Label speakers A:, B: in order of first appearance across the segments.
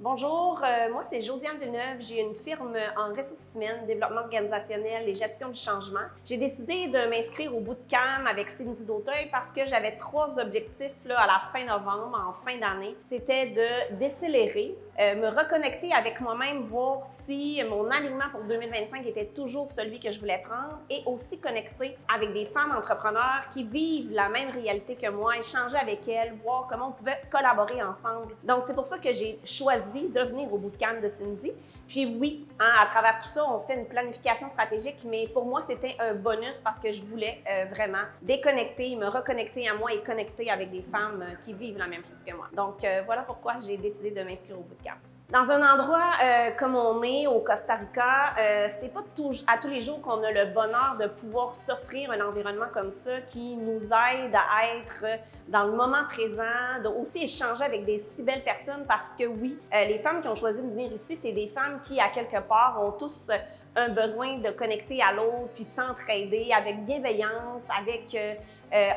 A: Bonjour, moi c'est Josiane Deneuve. J'ai une firme en ressources humaines, développement organisationnel et gestion du changement. J'ai décidé de m'inscrire au bootcamp avec Cindy Dauteuil parce que j'avais 3 objectifs à la fin novembre, en fin d'année. C'était de décélérer, me reconnecter avec moi-même, voir si mon alignement pour 2025 était toujours celui que je voulais prendre et aussi connecter avec des femmes entrepreneurs qui vivent la même réalité que moi, échanger avec elles, voir comment on pouvait collaborer ensemble. Donc c'est pour ça que j'ai choisi de venir au bootcamp de Cindy. Puis oui, à travers tout ça, on fait une planification stratégique, mais pour moi, c'était un bonus parce que je voulais vraiment déconnecter, me reconnecter à moi et connecter avec des femmes qui vivent la même chose que moi. Donc voilà pourquoi j'ai décidé de m'inscrire au bootcamp. Dans un endroit comme on est au Costa Rica, c'est pas à tous les jours qu'on a le bonheur de pouvoir s'offrir un environnement comme ça qui nous aide à être dans le moment présent, de aussi échanger avec des si belles personnes parce que oui, les femmes qui ont choisi de venir ici, c'est des femmes qui, à quelque part, ont tous un besoin de connecter à l'autre, puis s'entraider avec bienveillance, avec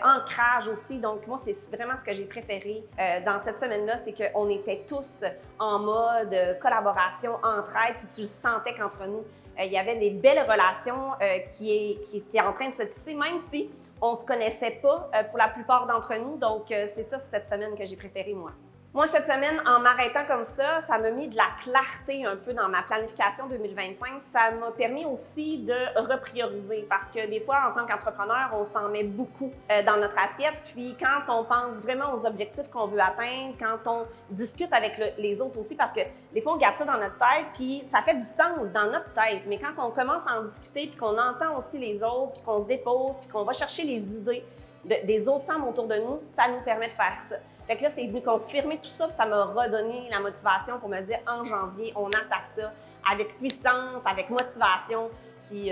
A: ancrage aussi. Donc, moi, c'est vraiment ce que j'ai préféré dans cette semaine-là, c'est qu'on était tous en mode collaboration, entraide, puis tu le sentais qu'entre nous, il y avait des belles relations qui étaient en train de se tisser, même si on ne se connaissait pas pour la plupart d'entre nous. Donc, c'est ça cette semaine que j'ai préféré, moi. Moi, cette semaine, en m'arrêtant comme ça m'a mis de la clarté un peu dans ma planification 2025. Ça m'a permis aussi de reprioriser parce que des fois, en tant qu'entrepreneur, on s'en met beaucoup dans notre assiette. Puis quand on pense vraiment aux objectifs qu'on veut atteindre, quand on discute avec les autres aussi, parce que des fois, on garde ça dans notre tête, puis ça fait du sens dans notre tête. Mais quand on commence à en discuter, puis qu'on entend aussi les autres, puis qu'on se dépose, puis qu'on va chercher les idées des autres femmes autour de nous, ça nous permet de faire ça. Fait que là, c'est venu confirmer tout ça, puis ça m'a redonné la motivation pour me dire en janvier, on attaque ça avec puissance, avec motivation. Puis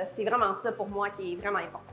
A: c'est vraiment ça pour moi qui est vraiment important.